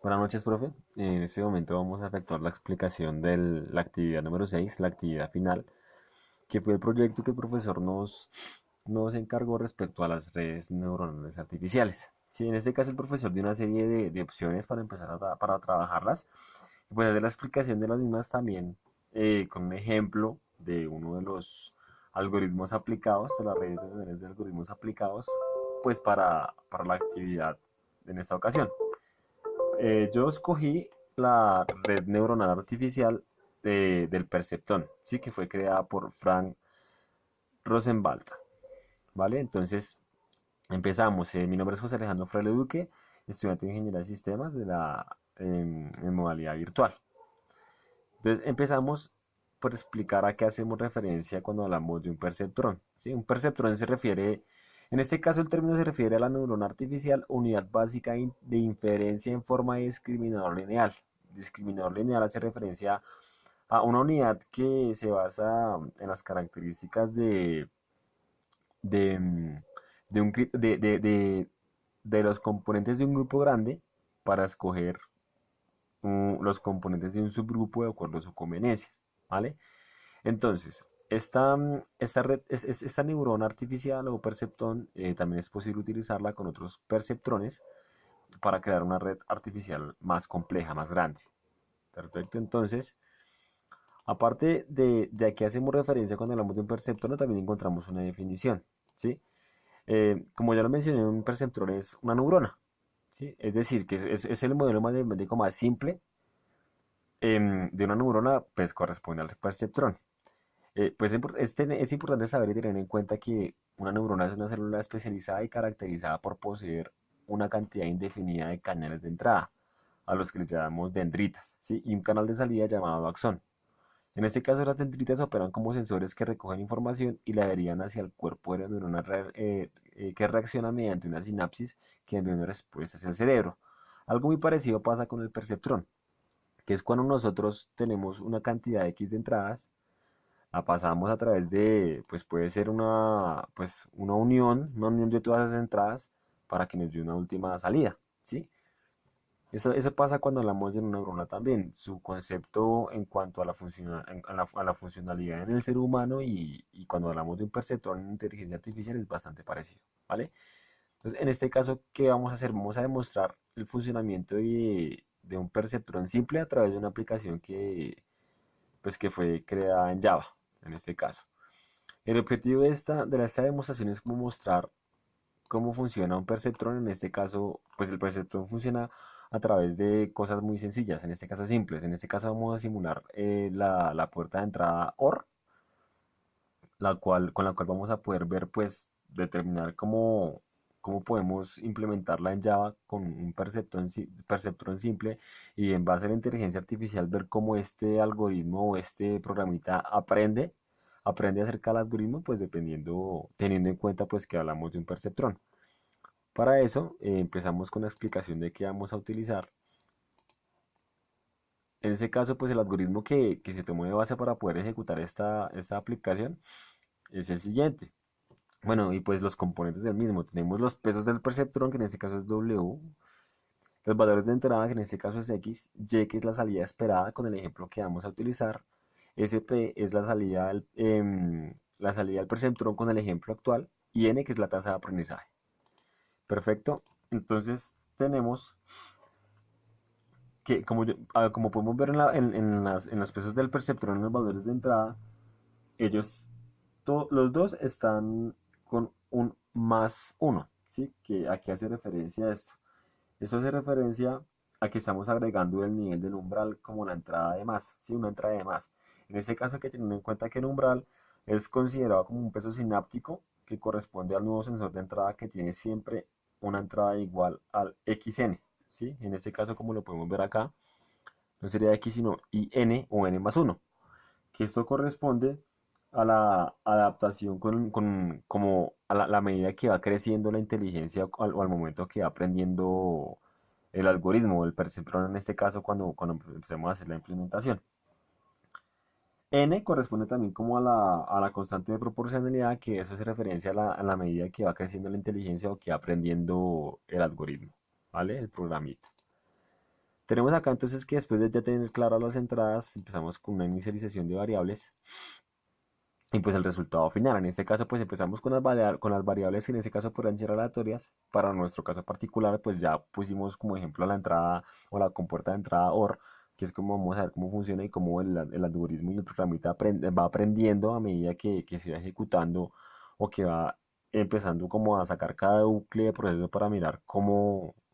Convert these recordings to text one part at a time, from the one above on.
Buenas noches, profe. En este momento vamos a efectuar la explicación de la actividad número 6, la actividad final, que fue el proyecto que el profesor nos encargó respecto a las redes neuronales artificiales. Sí, en este caso el profesor dio una serie de opciones para empezar para trabajarlas y pues hacer la explicación de las mismas también con un ejemplo de uno de los algoritmos aplicados, de las redes neuronales de algoritmos aplicados, pues para la actividad en esta ocasión. Yo escogí la red neuronal artificial del perceptrón, sí, que fue creada por Frank Rosenwald, ¿vale? Entonces, empezamos. Mi nombre es José Alejandro Fraile Duque, estudiante de Ingeniería de Sistemas en modalidad virtual. Entonces, empezamos por explicar a qué hacemos referencia cuando hablamos de un perceptrón, ¿sí? Un perceptrón se refiere, en este caso el término se refiere a la neurona artificial, unidad básica de inferencia en forma de discriminador lineal. Discriminador lineal hace referencia a una unidad que se basa en las características de, mm, de, un cri- de los componentes de un grupo grande para escoger los componentes de un subgrupo de acuerdo a su conveniencia, ¿vale? Entonces, esta neurona artificial o perceptrón también es posible utilizarla con otros perceptrones para crear una red artificial más compleja, más grande. Perfecto, entonces, aparte de a qué hacemos referencia cuando hablamos de un perceptrón, también encontramos una definición, ¿sí? Como ya lo mencioné, un perceptrón es una neurona, ¿sí? Es decir, que es el modelo matemático más simple de una neurona, pues corresponde al perceptrón. Pues es importante saber y tener en cuenta que una neurona es una célula especializada y caracterizada por poseer una cantidad indefinida de canales de entrada, a los que le llamamos dendritas, ¿sí? Y un canal de salida llamado axón. En este caso, las dendritas operan como sensores que recogen información y la derivan hacia el cuerpo de la neurona que reacciona mediante una sinapsis que envía una respuesta hacia el cerebro. Algo muy parecido pasa con el perceptrón, que es cuando nosotros tenemos una cantidad X de entradas, la pasamos a través de, pues puede ser una unión de todas esas entradas para que nos dé una última salida, ¿sí? Eso pasa cuando hablamos de una neurona también. Su concepto en cuanto a la funcionalidad en el ser humano y cuando hablamos de un perceptrón en inteligencia artificial es bastante parecido, ¿vale? Entonces, en este caso, ¿qué vamos a hacer? Vamos a demostrar el funcionamiento de un perceptrón simple a través de una aplicación que fue creada en Java, en este caso. El objetivo de esta demostración es como mostrar cómo funciona un perceptrón. En este caso, pues el perceptrón funciona a través de cosas muy sencillas, en este caso simples. En este caso vamos a simular la puerta de entrada OR, con la cual vamos a poder ver, pues, determinar cómo podemos implementarla en Java con un perceptrón simple y en base a la inteligencia artificial ver cómo este algoritmo o este programita aprende acerca del algoritmo, pues teniendo en cuenta pues que hablamos de un perceptrón. Para eso empezamos con la explicación de qué vamos a utilizar. En este caso, pues el algoritmo que se tomó de base para poder ejecutar esta aplicación es el siguiente. Bueno, y pues los componentes del mismo. Tenemos los pesos del perceptrón, que en este caso es W, los valores de entrada, que en este caso es X, Y, que es la salida esperada con el ejemplo que vamos a utilizar, SP es la salida del perceptrón con el ejemplo actual, y N, que es la tasa de aprendizaje. Perfecto. Entonces tenemos que, como podemos ver en los pesos del perceptrón, en los valores de entrada, ellos, los dos están con un más uno, ¿sí? ¿A qué hace referencia esto? Eso hace referencia a que estamos agregando el nivel del umbral como la entrada de más, ¿sí? Una entrada de más. En este caso hay que tener en cuenta que el umbral es considerado como un peso sináptico que corresponde al nuevo sensor de entrada que tiene siempre una entrada igual al xn, ¿sí? En este caso, como lo podemos ver acá, no sería x sino in o n más uno, que esto corresponde a la adaptación como a la medida que va creciendo la inteligencia o al momento que va aprendiendo el algoritmo o el perceptrón en este caso cuando empecemos a hacer la implementación. N corresponde también como a la constante de proporcionalidad, que eso hace referencia a la medida que va creciendo la inteligencia o que va aprendiendo el algoritmo, ¿vale? El programita. Tenemos acá entonces que después de ya tener claras las entradas, empezamos con una inicialización de variables y pues el resultado final. En este caso pues empezamos con con las variables que en este caso podrán ser aleatorias. Para nuestro caso particular pues ya pusimos como ejemplo la entrada o la compuerta de entrada OR, que es como vamos a ver cómo funciona y cómo el algoritmo y el programita va aprendiendo a medida que se va ejecutando o que va empezando como a sacar cada bucle de proceso para mirar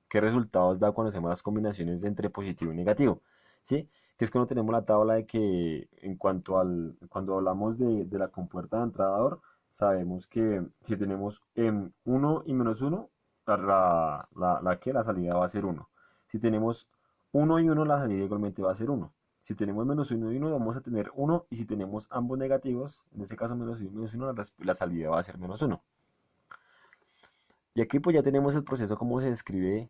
qué resultados da cuando hacemos las combinaciones entre positivo y negativo, ¿sí? Que es cuando tenemos la tabla de que cuando hablamos de la compuerta de entradador, sabemos que si tenemos 1 y menos 1, la salida va a ser 1. Si tenemos 1 y 1, la salida igualmente va a ser 1. Si tenemos menos 1 y 1, vamos a tener 1. Y si tenemos ambos negativos, en este caso menos 1 y menos 1, la salida va a ser menos 1. Y aquí pues ya tenemos el proceso como se describe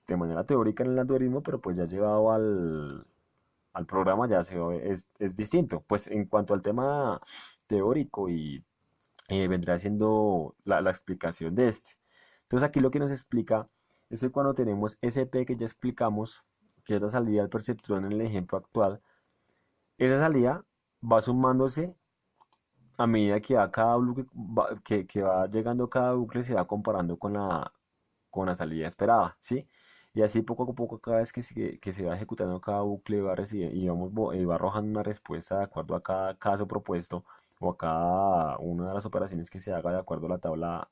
de manera teórica en el algoritmo, pero pues ya llevado al programa ya es distinto. Pues en cuanto al tema teórico y vendrá siendo la explicación de este. Entonces aquí lo que nos explica es que cuando tenemos SP que ya explicamos, que es la salida del perceptrón en el ejemplo actual, esa salida va sumándose a medida que va cada bucle, que va llegando cada bucle, se va comparando con la salida esperada, ¿sí? Y así poco a poco, cada vez que se va ejecutando cada bucle, va recibiendo, y va arrojando una respuesta de acuerdo a cada caso propuesto o a cada una de las operaciones que se haga de acuerdo a la tabla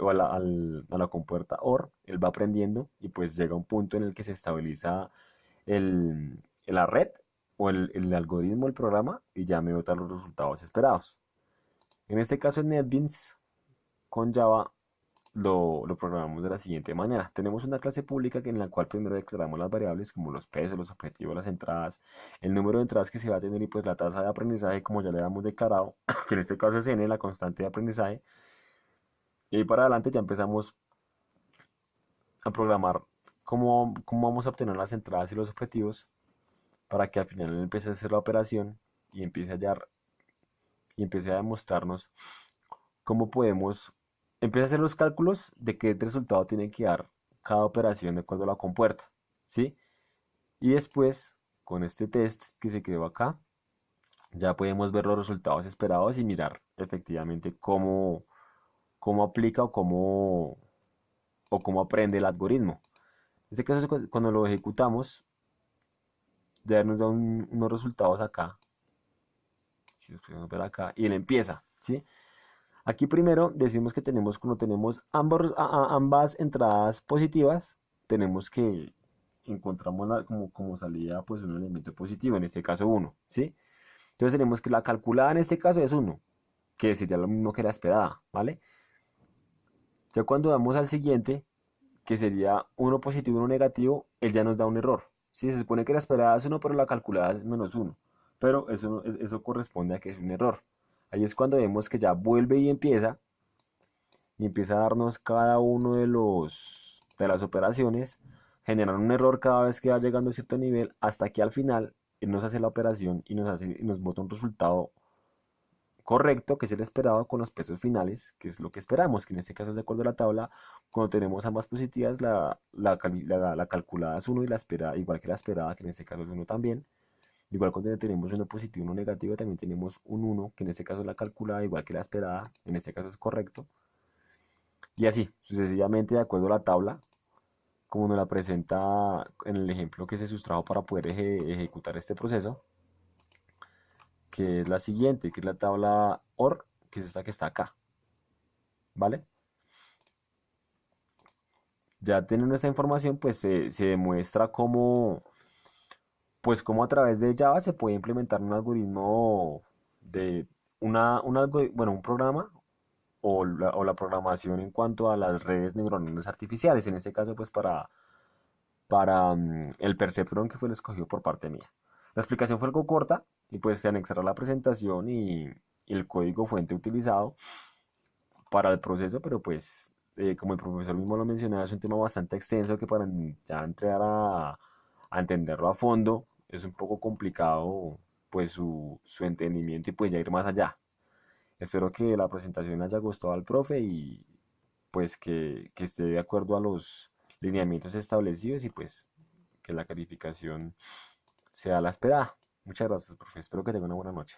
o a la compuerta OR, él va aprendiendo y pues llega un punto en el que se estabiliza la red o el algoritmo del programa y ya me bota los resultados esperados. En este caso en NetBeans con Java lo programamos de la siguiente manera. Tenemos una clase pública en la cual primero declaramos las variables como los pesos, los objetivos, las entradas, el número de entradas que se va a tener y pues la tasa de aprendizaje como ya le habíamos declarado, que en este caso es n, la constante de aprendizaje. Y ahí para adelante ya empezamos a programar cómo vamos a obtener las entradas y los objetivos para que al final él empiece a hacer la operación y empiece a demostrarnos cómo podemos empezar a hacer los cálculos de qué resultado tiene que dar cada operación de acuerdo a la compuerta, ¿sí? Y después, con este test que se quedó acá, ya podemos ver los resultados esperados y mirar efectivamente cómo aplica o cómo aprende el algoritmo. En este caso, cuando lo ejecutamos, ya nos da unos resultados acá, si los podemos ver acá, y él empieza, ¿sí? Aquí primero decimos que cuando tenemos ambas entradas positivas, tenemos que encontramos como salida pues un elemento positivo, en este caso 1, ¿sí? Entonces tenemos que la calculada en este caso es 1, que sería lo mismo que la esperada, ¿vale? Ya cuando vamos al siguiente, que sería 1 positivo y 1 negativo, él ya nos da un error, ¿sí? Se supone que la esperada es 1, pero la calculada es menos 1, pero eso corresponde a que es un error. Ahí es cuando vemos que ya vuelve y empieza a darnos cada uno de las operaciones, generando un error cada vez que va llegando a cierto nivel, hasta que al final él nos hace la operación y nos bota un resultado correcto, que es el esperado con los pesos finales, que es lo que esperamos, que en este caso es de acuerdo a la tabla, cuando tenemos ambas positivas, la calculada es 1 y la esperada, igual que la esperada, que en este caso es 1 también. Igual cuando tenemos uno positivo y uno negativo, también tenemos un 1, que en este caso es la calculada, igual que la esperada, en este caso es correcto. Y así, sucesivamente, de acuerdo a la tabla, como nos la presenta en el ejemplo que se sustrajo para poder ejecutar este proceso, que es la siguiente, que es la tabla OR, que es esta que está acá, ¿vale? Ya teniendo esta información, pues se demuestra cómo a través de Java se puede implementar un algoritmo de bueno, un programa o la programación en cuanto a las redes neuronales artificiales, en este caso pues para el perceptron que fue el escogido por parte mía. La explicación fue algo corta y pues se anexará la presentación y el código fuente utilizado para el proceso, pero pues como el profesor mismo lo mencionaba, es un tema bastante extenso que para ya entrar a entenderlo a fondo es un poco complicado pues su entendimiento y pues ya ir más allá. Espero que la presentación haya gustado al profe y pues que esté de acuerdo a los lineamientos establecidos y pues que la calificación sea la esperada. Muchas gracias, profe. Espero que tenga una buena noche.